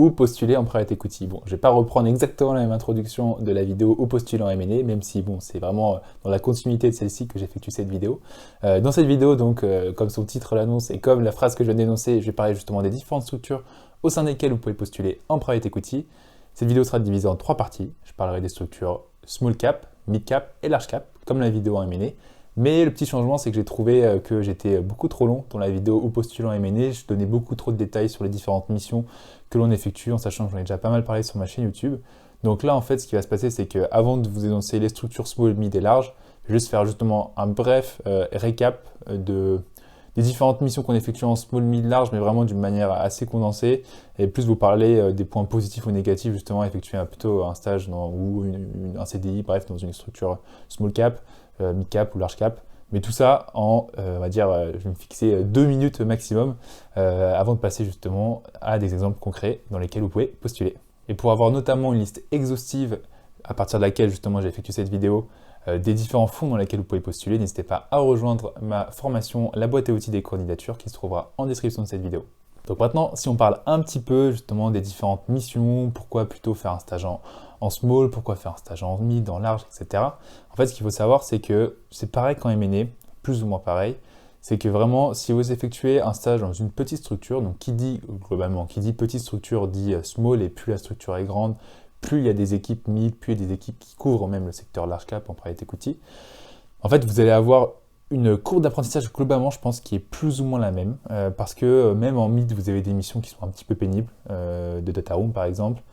ou postuler en private equity. Bon, je vais pas reprendre exactement la même introduction de la vidéo ou postuler en M&A, même si bon, c'est vraiment dans la continuité de celle-ci que j'effectue cette vidéo. Dans cette vidéo, donc, comme son titre l'annonce et comme la phrase que je viens d'énoncer, je vais parler justement des différentes structures au sein desquelles vous pouvez postuler en private equity. Cette vidéo sera divisée en 3 parties. Je parlerai des structures small cap, mid cap et large cap, comme la vidéo en M&A. Mais le petit changement, c'est que j'ai trouvé que j'étais beaucoup trop long dans la vidéo ou postulant M&A. Je donnais beaucoup trop de détails sur les différentes missions que l'on effectue, en sachant que j'en ai déjà pas mal parlé sur ma chaîne YouTube. Donc là, en fait, ce qui va se passer, c'est qu'avant de vous énoncer les structures small, mid et large, je vais juste faire justement un bref récap des différentes missions qu'on effectue en small, mid, large, mais vraiment d'une manière assez condensée, et plus vous parler des points positifs ou négatifs, justement, effectuer plutôt un stage ou un CDI, bref, dans une structure small cap, mid cap ou large cap. Mais tout ça en, on va dire, je vais me fixer 2 minutes maximum avant de passer justement à des exemples concrets dans lesquels vous pouvez postuler. Et pour avoir notamment une liste exhaustive à partir de laquelle justement j'ai effectué cette vidéo, des différents fonds dans lesquels vous pouvez postuler, n'hésitez pas à rejoindre ma formation La boîte à outils des candidatures qui se trouvera en description de cette vidéo. Donc maintenant, si on parle un petit peu justement des différentes missions, pourquoi plutôt faire un stage en small, pourquoi faire un stage en mid, en large, etc. En fait, ce qu'il faut savoir, c'est que c'est pareil qu'en M&A, plus ou moins pareil, c'est que vraiment, si vous effectuez un stage dans une petite structure, donc qui dit globalement, qui dit petite structure dit small, et plus la structure est grande, plus il y a des équipes mid, plus il y a des équipes qui couvrent même le secteur large cap en private equity. En fait, vous allez avoir une courbe d'apprentissage globalement, je pense, qui est plus ou moins la même, parce que même en mid, vous avez des missions qui sont un petit peu pénibles, de data room par exemple.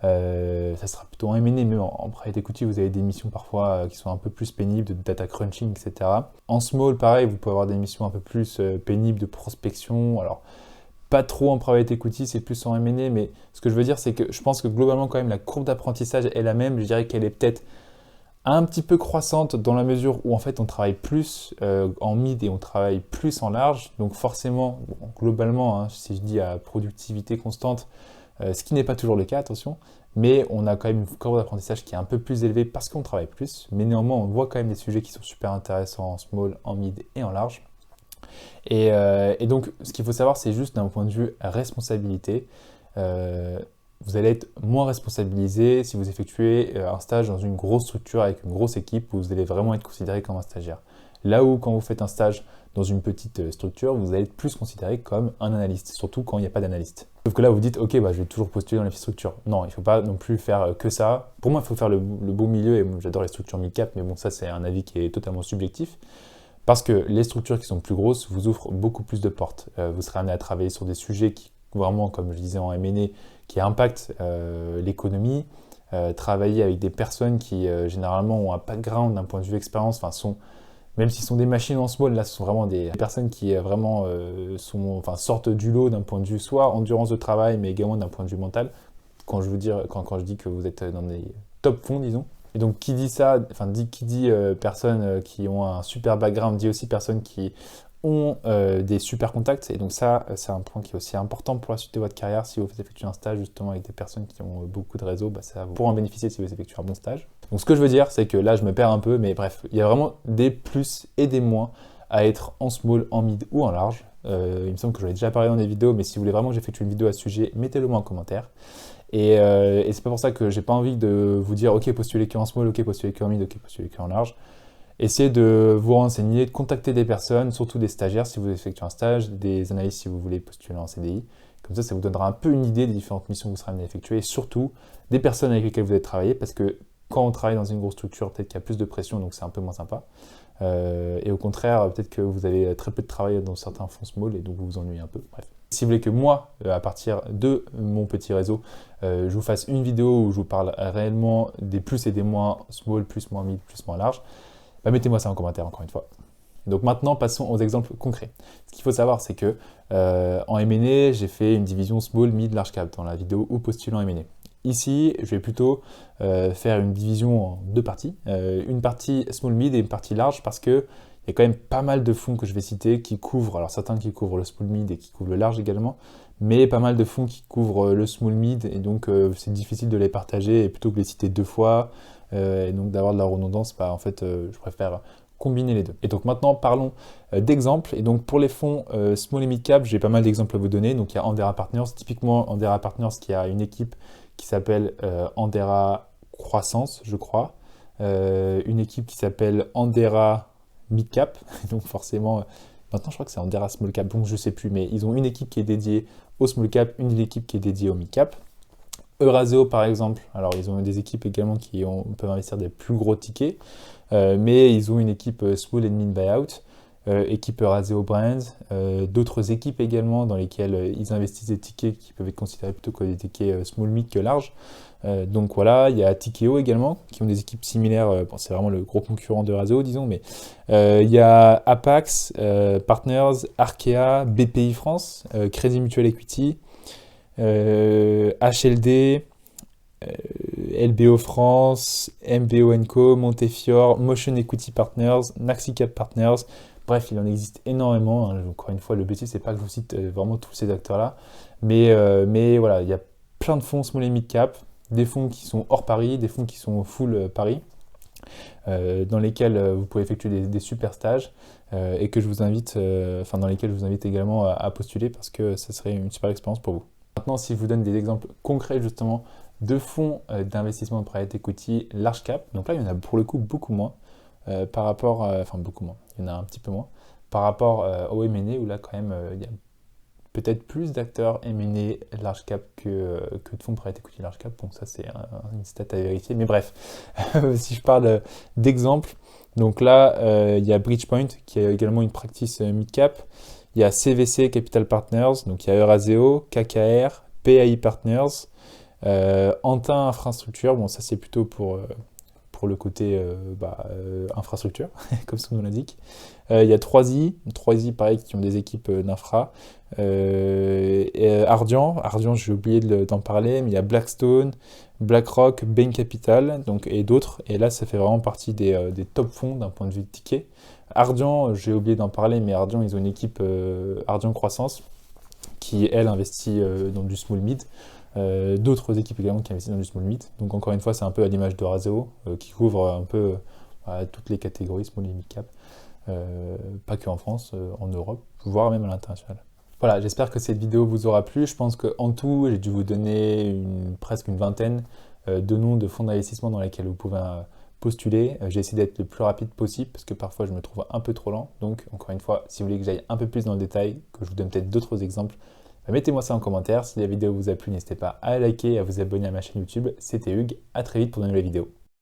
Ça sera plutôt en M&A, mais en private equity, vous avez des missions parfois qui sont un peu plus pénibles, de data crunching, etc. En small, pareil, vous pouvez avoir des missions un peu plus pénibles de prospection. Alors, pas trop en private equity, c'est plus en M&A, mais ce que je veux dire, c'est que je pense que globalement, quand même, la courbe d'apprentissage est la même. Je dirais qu'elle est peut-être un petit peu croissante dans la mesure où en fait on travaille plus en mid et on travaille plus en large. Donc forcément, bon, globalement, hein, si je dis à productivité constante, ce qui n'est pas toujours le cas, attention, mais on a quand même une courbe d'apprentissage qui est un peu plus élevée parce qu'on travaille plus. Mais néanmoins, on voit quand même des sujets qui sont super intéressants en small, en mid et en large. Et donc, ce qu'il faut savoir, c'est juste d'un point de vue responsabilité. Vous allez être moins responsabilisé si vous effectuez un stage dans une grosse structure avec une grosse équipe où vous allez vraiment être considéré comme un stagiaire. Là où quand vous faites un stage dans une petite structure, vous allez être plus considéré comme un analyste, surtout quand il n'y a pas d'analyste. Sauf que là, vous dites, ok, bah, je vais toujours postuler dans les structures. Non, il ne faut pas non plus faire que ça. Pour moi, il faut faire le beau milieu, et moi, j'adore les structures mid-cap, mais bon, ça, c'est un avis qui est totalement subjectif. Parce que les structures qui sont plus grosses vous ouvrent beaucoup plus de portes. Vous serez amené à travailler sur des sujets qui, vraiment, comme je disais en M&A, qui impactent l'économie, travailler avec des personnes qui, généralement, ont un background d'un point de vue expérience, enfin, même s'ils sont des machines en small, là, ce sont vraiment des personnes qui vraiment sortent du lot d'un point de vue soit endurance de travail, mais également d'un point de vue mental, quand je dis que vous êtes dans des top fonds, disons. Et donc, qui dit ça, qui dit personnes qui ont un super background, dit aussi personnes qui ont des super contacts. Et donc ça, c'est un point qui est aussi important pour la suite de votre carrière. Si vous effectuez un stage justement avec des personnes qui ont beaucoup de réseaux, ça vous pourrez en bénéficier si vous effectuez un bon stage. Donc ce que je veux dire, c'est que là, je me perds un peu, mais bref, il y a vraiment des plus et des moins à être en small, en mid ou en large. Il me semble que j'en ai déjà parlé dans des vidéos, mais si vous voulez vraiment que j'effectue une vidéo à ce sujet, mettez-le moi en commentaire. Et c'est pas pour ça que j'ai pas envie de vous dire ok, postulez qu'en small, ok, postulez qu'en mid, ok, postulez qu'en large. Essayez de vous renseigner, de contacter des personnes, surtout des stagiaires si vous effectuez un stage, des analystes si vous voulez postuler en CDI. Comme ça vous donnera un peu une idée des différentes missions que vous serez amené à effectuer et surtout des personnes avec lesquelles vous allez travailler parce que quand on travaille dans une grosse structure, peut-être qu'il y a plus de pression, donc c'est un peu moins sympa. Et au contraire, peut-être que vous avez très peu de travail dans certains fonds small et donc vous vous ennuyez un peu. Bref. Si vous voulez que moi, à partir de mon petit réseau, je vous fasse une vidéo où je vous parle réellement des plus et des moins small, plus, moins mid, plus, moins large, mettez-moi ça en commentaire encore une fois. Donc maintenant, passons aux exemples concrets. Ce qu'il faut savoir, c'est que en M&A, j'ai fait une division small, mid, large cap dans la vidéo ou postulant M&A. Ici, je vais plutôt faire une division en 2 parties. Une partie small, mid et une partie large parce que il y a quand même pas mal de fonds que je vais citer qui couvrent, alors certains qui couvrent le small mid et qui couvrent le large également, mais pas mal de fonds qui couvrent le small mid et donc c'est difficile de les partager et plutôt que de les citer 2 fois et donc d'avoir de la redondance, en fait je préfère combiner les deux. Et donc maintenant, parlons d'exemples. Et donc pour les fonds small et mid cap, j'ai pas mal d'exemples à vous donner. Donc il y a Andera Partners, typiquement Andera Partners qui a une équipe qui s'appelle Andera Croissance, je crois. Une équipe qui s'appelle Andera Mid Cap. Donc forcément, maintenant je crois que c'est Andera Small Cap, donc je sais plus, mais ils ont une équipe qui est dédiée au small cap, une équipe qui est dédiée au mid cap. Euraseo par exemple, alors ils ont des équipes également qui peuvent investir des plus gros tickets, mais ils ont une équipe small and mid buyout, équipe Euraseo Brands, d'autres équipes également dans lesquelles ils investissent des tickets qui peuvent être considérés plutôt comme des tickets small mid que large. Donc voilà, il y a Tikeo également, qui ont des équipes similaires, bon, c'est vraiment le gros concurrent de Euraseo, disons, mais il y a Apax, Partners, Arkea, BPI France, Crédit Mutuel Equity, HLD, LBO France, MBO Co, Montefiore, Motion Equity Partners, Naxicap Partners. Bref, il en existe énormément. Hein. Encore une fois, le but, c'est pas que je vous cite vraiment tous ces acteurs-là. Mais voilà, il y a plein de fonds small et mid cap, des fonds qui sont hors Paris, des fonds qui sont full Paris, dans lesquels vous pouvez effectuer des super stages et que je vous invite, dans lesquels je vous invite également à postuler parce que ça serait une super expérience pour vous. Maintenant, si je vous donne des exemples concrets justement de fonds d'investissement de private equity large cap, donc là il y en a pour le coup beaucoup moins par rapport, beaucoup moins, il y en a un petit peu moins par rapport au M&A où là quand même il y a peut-être plus d'acteurs M&A large cap que de fonds de private equity large cap, donc ça c'est une stat à vérifier, mais bref, si je parle d'exemples, donc là il y a Bridgepoint qui a également une practice mid cap. Il y a CVC Capital Partners, donc il y a Euraseo, KKR, PAI Partners, Antin Infrastructure, bon ça c'est plutôt pour le côté infrastructure, comme son nom l'indique. Il y a 3i pareil qui ont des équipes d'infra. Ardian j'ai oublié d'en parler, mais il y a Blackstone, BlackRock, Bain Capital donc, et d'autres. Et là ça fait vraiment partie des top fonds d'un point de vue de ticket. Ardian, j'ai oublié d'en parler, mais Ardian, ils ont une équipe Ardian Croissance qui, elle, investit dans du small mid. D'autres équipes également qui investissent dans du small mid. Donc encore une fois, c'est un peu à l'image de Euraseo, qui couvre un peu toutes les catégories small et mid cap. Pas que en France, en Europe, voire même à l'international. Voilà, j'espère que cette vidéo vous aura plu. Je pense qu'en tout, j'ai dû vous donner presque une vingtaine de noms de fonds d'investissement dans lesquels vous pouvez postuler. J'ai essayé d'être le plus rapide possible parce que parfois je me trouve un peu trop lent. Donc encore une fois, si vous voulez que j'aille un peu plus dans le détail, que je vous donne peut-être d'autres exemples, mettez-moi ça en commentaire. Si la vidéo vous a plu, n'hésitez pas à liker et à vous abonner à ma chaîne YouTube. C'était Hugues, à très vite pour de nouvelles vidéos.